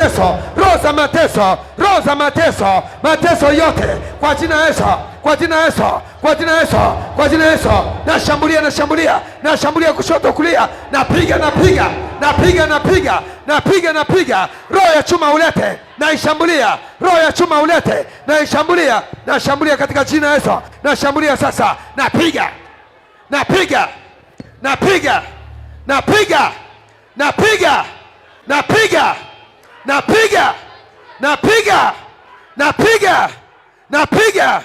roho za mateso, roho za mateso, mateso yote kwa jina la Yesu, kwa jina la Yesu, kwa jina la Yesu, kwa jina la Yesu. Nashambulia, nashambulia, nashambulia kushoto kulia, napiga, napiga, napiga, napiga, napiga, napiga. Roho ya chuma ulete, naishambulia. Roho ya chuma ulete, naishambulia, nashambulia katika jina la Yesu. Nashambulia sasa, napiga, napiga, napiga, napiga, napiga, napiga, napiga, napiga, napiga, napiga,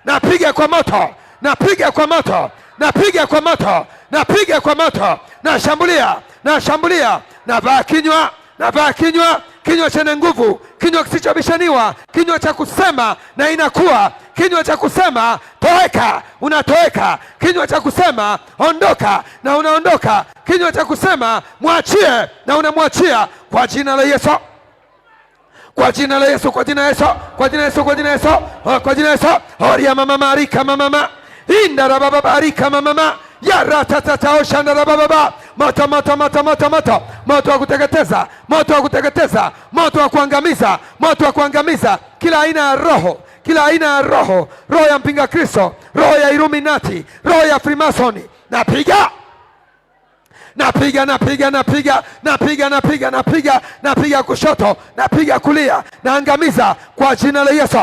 napiga kwa moto, napiga kwa moto, napiga kwa moto, napiga kwa moto. Nashambulia, nashambulia, navaa kinywa, navaa kinywa, kinywa chenye nguvu, kinywa kisichobishaniwa, kinywa cha kusema na inakuwa, kinywa cha kusema toeka, unatoeka, kinywa cha kusema ondoka na unaondoka, kinywa cha kusema mwachie na unamwachia kwa jina la Yesu. Kwa jina la Yesu, kwa jina la Yesu, kwa jina la Yesu, kwa jina la Yesu, kwa jina la Yesu. Oria mama marika mama, indara baba barika mama, ya ratatata oshanda baba. Moto, moto, moto, moto, moto, moto wa kuteketeza, moto wa kuteketeza, moto wa kuangamiza, moto wa kuangamiza kila aina ya roho, kila aina ya roho, roho ya mpinga Kristo, roho ya Illuminati, roho ya Freemason. Napiga, napiga, napiga, napiga, napiga, napiga, napiga, napiga kushoto, napiga kulia, naangamiza kwa jina la Yesu,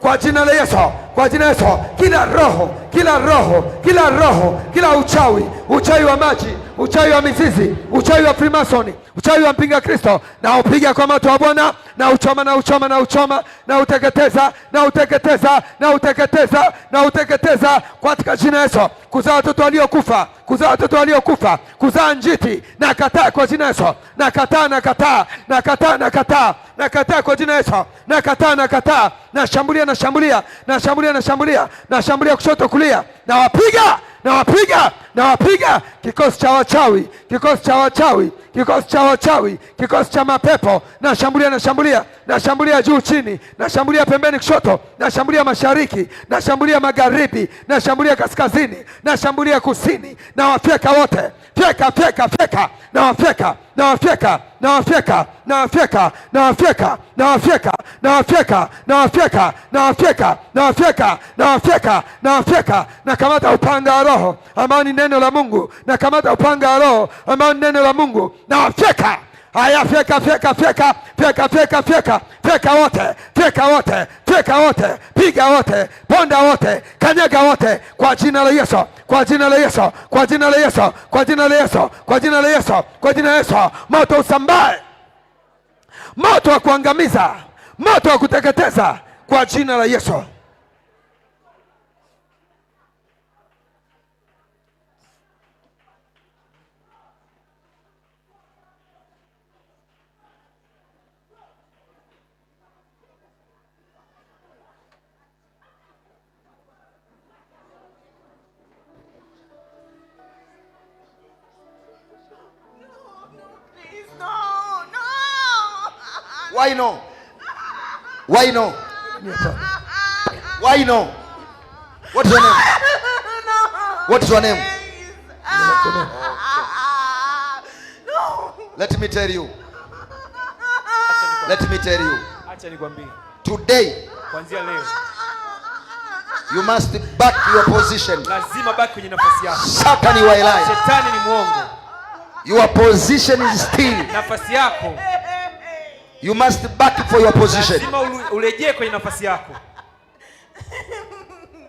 kwa jina la Yesu, kwa jina la Yesu. Kila roho, kila roho, kila roho, kila uchawi, uchawi wa maji, uchawi wa mizizi, uchawi wa Freemason, uchawi wa mpinga Kristo, na upiga kwa moto wa Bwana, na uchoma, na uchoma, na uchoma, na uteketeza, na uteketeza, na uteketeza, na uteketeza katika jina la Yesu. Kuzaa watoto waliokufa, kuzaa watoto waliokufa, kuzaa njiti, na kataa kwa jina la Yesu. Na kataa, na kataa, na kataa, na kataa, na kataa kwa jina la Yesu. Na kataa, na kataa, na shambulia, na shambulia, na shambulia, na shambulia, na shambulia kushoto kulia, na wapiga, na wapiga, na wapiga kikosi cha wachawi, kikosi cha wachawi, kikosi cha wachawi, kikosi cha mapepo. Na shambulia, na shambulia, na shambulia juu chini, na shambulia pembeni kushoto, na shambulia mashariki, na shambulia magharibi, na shambulia kaskazini, na shambulia kusini, na wafyeka wote, fyeka, fyeka, fyeka, na wafyeka, na wafyeka, na wafyeka, na wafyeka, na wafyeka, na wafyeka, na wafyeka, na wafyeka, na wafyeka, na wafyeka, na wafyeka, na wafyeka. Na kamata upanga wa Roho ambao ni neno la Mungu, na kamata upanga wa Roho ambao ni neno la Mungu, na wafyeka. Haya, fyeka, fyeka, fyeka, fyeka, fyeka, fyeka, fyeka wote, fyeka wote, fyeka wote, piga wote, ponda wote, kanyaga wote kwa jina la Yesu, kwa jina la Yesu, kwa jina la Yesu, kwa jina la Yesu, kwa jina la Yesu, kwa jina la Yesu. Moto usambae, moto wa kuangamiza, moto wa kuteketeza kwa jina la Yesu. Why no? Why no? Why no? What is your name? What is your name? Let me tell you. Let me tell you. Today, you must back your position. Satan, you are a liar. Your position is still. You must back for your position.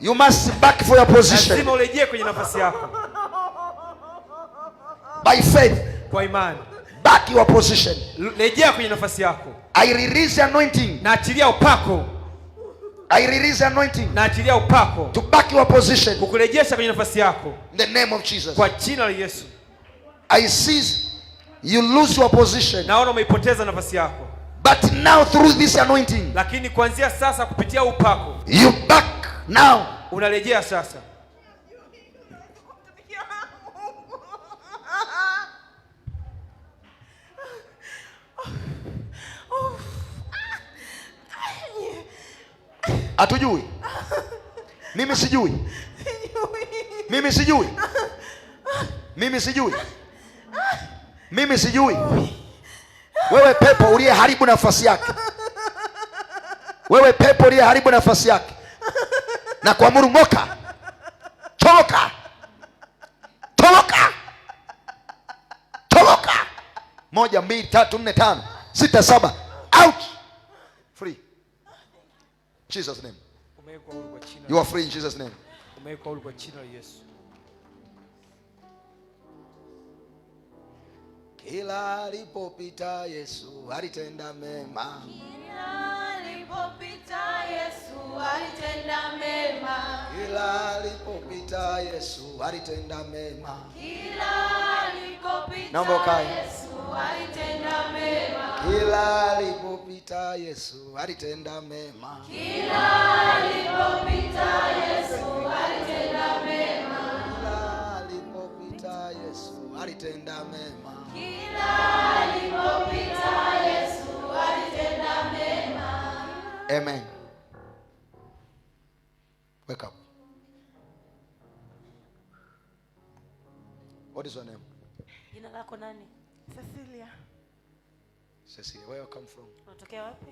You must back for your position. By faith, back your position. I release the anointing. I release the anointing to back your position. In the name of Jesus. I see you lose your position. But now through this anointing, you back now. Hatujui. Mimi sijui. Mimi sijui. Mimi sijui. Mimi sijui. Wewe pepo uliyeharibu nafasi yake, wewe pepo uliyeharibu nafasi yake, na kuamuru moka, toka, toka, toka. 1 2 3 4 5 6 7, out, free, Jesus name. You are free in Jesus name. Umewekwa huru kwa jina la Yesu. Kila alipopita Yesu alitenda mema. Kila alipopita Yesu alitenda mema. Kila alipopita Yesu alitenda mema. Kila alipopita Yesu alitenda mema. Kila alipopita Yesu alitenda mema. Kila alipopita Yesu alitenda mema. Kila alipopita Yesu alitenda mema. Kila alipopita Yesu alitenda mema. Amen. Wake up. What is your name? Jina lako nani? Cecilia. Cecilia, where you come from? Unatokea wapi?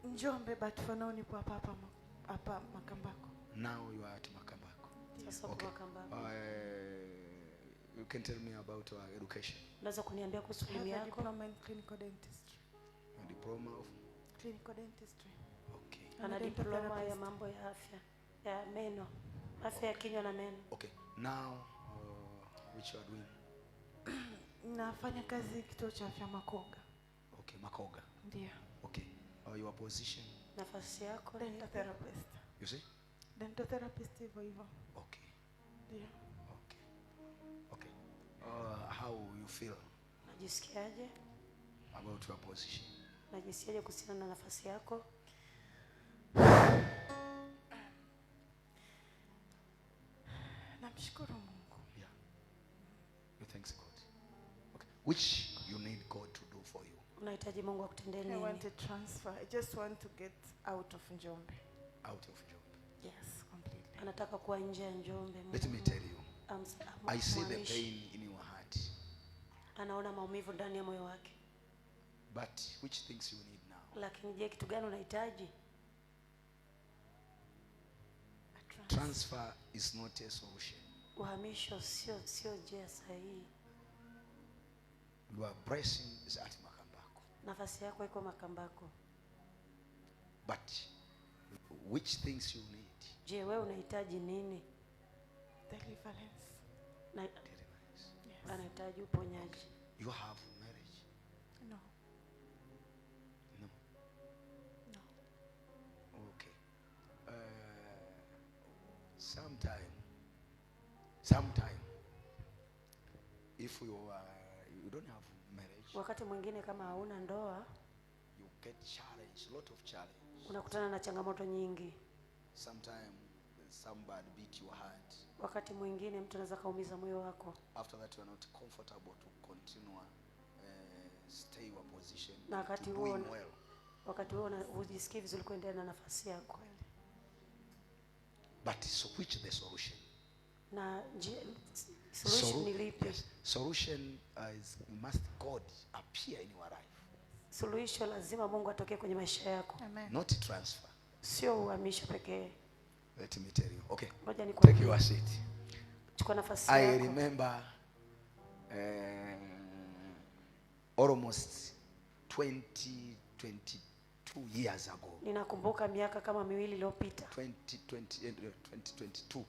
Njombe, but for now nipo hapa Makambako. Now you are at Makambako. Sasa uko Makambako. You can tell me about your education. Unaweza kuniambia kuhusu elimu I have a yako? diploma in clinical dentistry. A diploma of? Clinical dentistry. Okay. Ana diploma ya mambo ya afya ya meno, afya ya kinywa na meno. Okay. Now, which you are doing? Nafanya kazi kituo cha afya Makoga. Okay, Makoga. Ndio. Okay. Your position? Nafasi yako? Dental therapist. You see? Dental therapist hivyo. Okay. Ndio. Okay. Okay. How you feel Najisikiaje? about your position? Najisikiaje kuhusiana na nafasi yako? Namshukuru Mungu. Yeah. You thanks God. Okay. Which you need God to do for you? Unahitaji Mungu akutendee I nini? want to transfer. I just want to get out of Njombe. Out of job. Yes, completely. Anataka kuwa nje ya Njombe. Let me tell you. I see the Mwanishi. pain in your heart. Anaona maumivu ndani ya moyo wake. But which things you need now? Lakini je, kitu gani unahitaji? Transfer is not a solution. Uhamisho sio njia sahihi. Your blessing is at Makambako. Nafasi yako iko Makambako. But which things you need? Je, wewe unahitaji nini? Deliverance. Deliverance. Yes. Anahitaji uponyaji. You have marriage? No. No. No. Okay. Sometime, if you don't have marriage, Wakati mwingine kama hauna ndoa, you get challenge, a lot of challenge. unakutana na changamoto nyingi. Sometime somebody beat your heart. Wakati mwingine mtu anaweza kaumiza moyo wako. After that you are not comfortable to continue stay your position. Na wakati to huo doing well. wakati huo hujisikii vizuri kuendelea na nafasi yako. But so which the solution? Na solution ni lipi? Yes. Solution is must God appear in your life. Suluhisho lazima Mungu atokee kwenye maisha yako. Amen. Not transfer. Sio uhamisho pekee. Let me tell you. Okay. Ngoja Take nikwambie. your seat. Chukua nafasi I yako. remember almost 22 years ago. Ninakumbuka miaka kama 2 iliyopita. 2022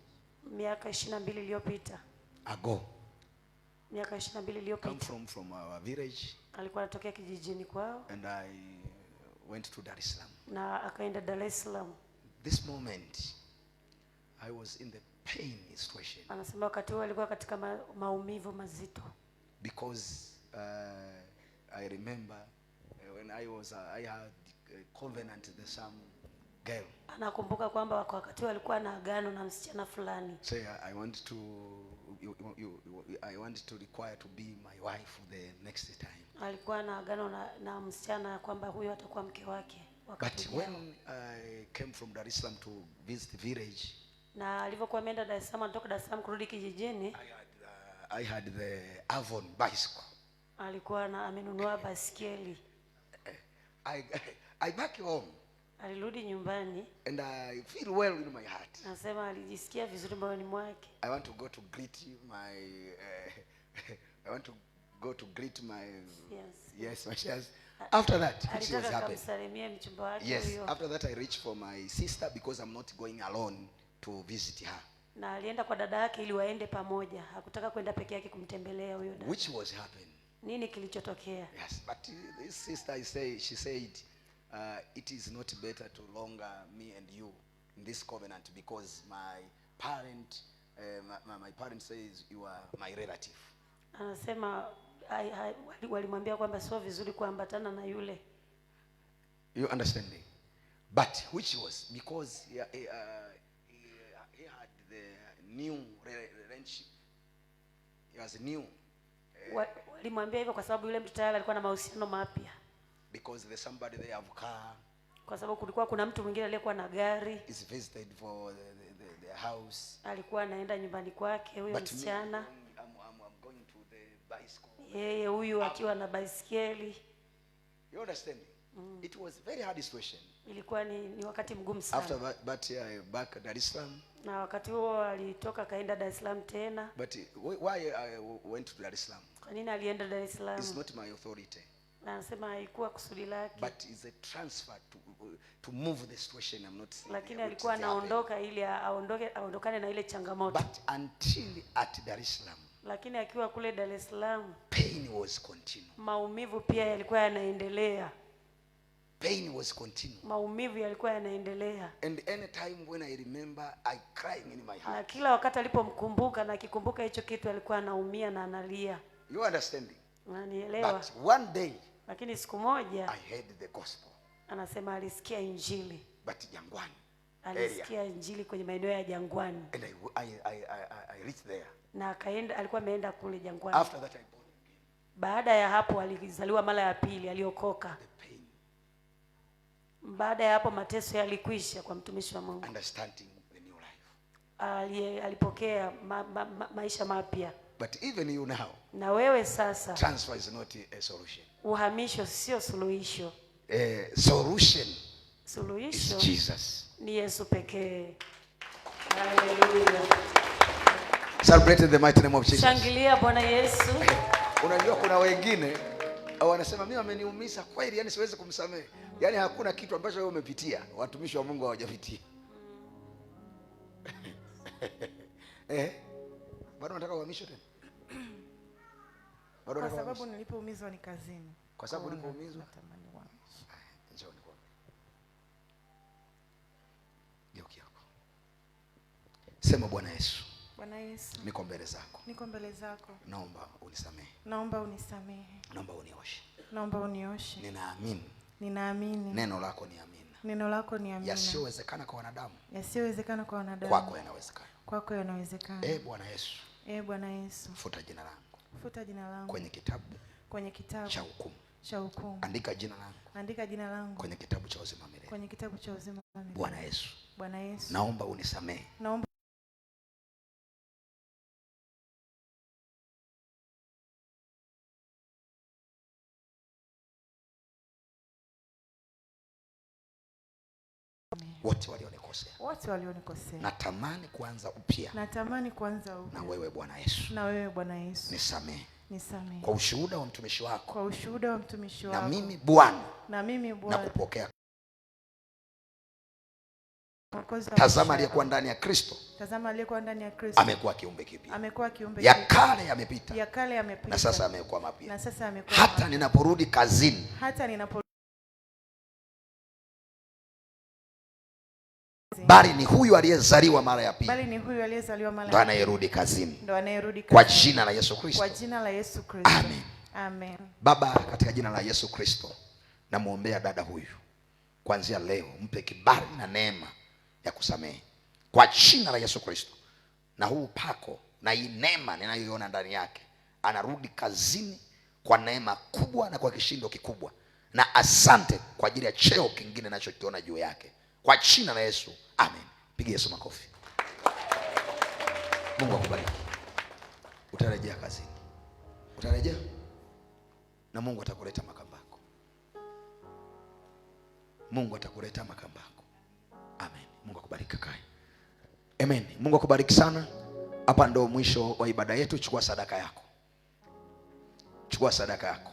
Miaka 22 iliyopita. ago. Miaka 22 Come iliyopita. from our village. Alikuwa anatokea kijijini kwao And I went to Dar es Salaam. na akaenda Dar es Salaam. This moment I was in the pain situation Anasema wakati huo alikuwa katika maumivu mazito. because I remember when I had a covenant with some girl. Anakumbuka kwamba wakati huo alikuwa na agano na msichana fulani. Say I want to require to be my wife the next time. Alikuwa na agano na msichana kwamba huyo atakuwa mke wake wakati But ujao. when I came from Dar es Salaam to visit the village, Na alivyokuwa ameenda Dar es Salaam, kutoka Dar es Salaam kurudi kijijini, I had the Avon bicycle. Alikuwa amenunua basikeli. I back home. Alirudi nyumbani. And I feel well in my heart. Nasema alijisikia vizuri moyoni mwake. I want to go to greet my yes, my shares. After that, it was happened. Yes, after that I reached for my sister because I'm not going alone to visit her. Na alienda kwa dada yake ili waende pamoja. Hakutaka kwenda peke yake kumtembelea huyo dada. Which was happened. Nini kilichotokea? Yes, but this sister she said it is not better to longer me and you in this covenant because my parent says you are my relative. Anasema walimwambia kwamba sio vizuri kuambatana na yule. You understand me? But which was because he had the new relationship. He was new. Walimwambia hivyo kwa sababu yule mtu tayari alikuwa na mahusiano mapya. Because there's somebody they have car. Kwa sababu kulikuwa kuna mtu mwingine aliyekuwa na gari. Is visited for the house. Alikuwa anaenda nyumbani kwake huyo msichana. I'm going to the bicycle. Yeye huyu akiwa na baisikeli. You understand? It was very hard situation. Ilikuwa ni wakati mgumu sana. After that back Dar es Salaam. Na wakati huo alitoka kaenda Dar es Salaam tena. But why I went to Dar es Salaam? Kwa nini alienda Dar es Salaam? It's not my authority. Na anasema haikuwa kusudi lake. But it's a transfer to move the situation. I'm not saying. Lakini alikuwa anaondoka ili aondokane na ile changamoto. But until at Dar es Salaam. Lakini akiwa kule Dar es Salaam, pain was continued. Maumivu pia yalikuwa yanaendelea. Pain was continued. Maumivu yalikuwa yanaendelea. And any time when I remember, I crying in my heart. Na kila wakati alipomkumbuka na akikumbuka hicho kitu alikuwa anaumia na analia. You understand? Unanielewa? But one day, lakini siku moja, I heard the gospel. Anasema alisikia injili. But Jangwani. Alisikia injili kwenye maeneo ya Jangwani. And I reached there. Na akaenda, alikuwa ameenda kule Jangwani. After that I born again. Baada ya hapo alizaliwa mara ya pili, aliokoka. Baada ya hapo mateso yalikwisha kwa mtumishi wa Mungu. Understanding the new life. Alipokea maisha mapya. But even you now. Na wewe sasa. Transfer is not a solution. Uhamisho sio suluhisho. Solution. Suluhisho is Jesus. Ni Yesu pekee. Hallelujah. Celebrate the mighty name of Jesus. Shangilia Bwana Yesu. Unajua kuna wengine wanasema mimi ameniumiza kweli, yani siwezi kumsamehe. Yani hakuna kitu ambacho wewe umepitia watumishi wa Mungu hawajapitia. Bado nataka uhamisho tena. Kwa sababu nilipoumizwa ni kazini. Kwa sababu nilipoumizwa natamani uhamisho. Njoo niko. Geuki yako. Sema Bwana Yesu. Bwana Yesu. Niko mbele zako. Niko mbele zako. Naomba unisamehe. Naomba unisamehe. Naomba unioshe. Naomba unioshe. Ninaamini. Ninaamini. Neno lako ni amina. Neno lako ni amina. Yasiyowezekana kwa wanadamu. Yasiyowezekana kwa wanadamu. Kwako yanawezekana. Kwako yanawezekana. Bwana Yesu. Bwana Yesu. Futa jina langu. Futa jina langu kwenye kitabu cha hukumu. Andika jina langu kwenye kitabu cha uzima milele. Kwenye kitabu cha uzima milele. Bwana Yesu. Bwana Yesu. Naomba unisamehe. Naomba wote walionikosea. Wote walionikosea. Natamani kuanza upya. Natamani kuanza upya. Na wewe Bwana Yesu. Na wewe Bwana Yesu. Nisamehe. Nisamehe. Kwa ushuhuda wa mtumishi wako. Kwa ushuhuda wa mtumishi wako. Na mimi Bwana. Na mimi Bwana. Nakupokea. Tazama aliyekuwa ndani ya Kristo. Tazama aliyekuwa ndani ya Kristo. Amekuwa kiumbe kipya. Amekuwa kiumbe kipya. Ya kale yamepita. Ya kale yamepita. Na sasa amekuwa mapya. Na sasa amekuwa hata ninaporudi kazini. Hata ninaporudi bali ni huyu aliyezaliwa mara ya pili. Bali ni huyu aliyezaliwa mara ya pili. Ndo anayerudi kazini. Ndo anayerudi kazini. Kwa jina la Yesu Kristo. Kwa jina la Yesu Kristo. Amen. Amen. Baba, katika jina la Yesu Kristo namuombea dada huyu. Kuanzia leo mpe kibali na neema ya kusamehe. Kwa jina la Yesu Kristo. Na huu upako na hii neema ninayoiona ndani yake, anarudi kazini kwa neema kubwa na kwa kishindo kikubwa. Na asante kwa ajili ya cheo kingine ninachokiona juu yake. Kwa jina la Yesu. Amen. Pigia Yesu makofi. Mungu akubariki. Utarejea kazini. Utarejea? na Mungu atakuleta Makambako. Mungu atakuleta Makambako. Amen. Mungu akubariki kaka. Amen. Mungu akubariki sana. Hapa ndo mwisho wa ibada yetu. Chukua sadaka yako. Chukua sadaka yako.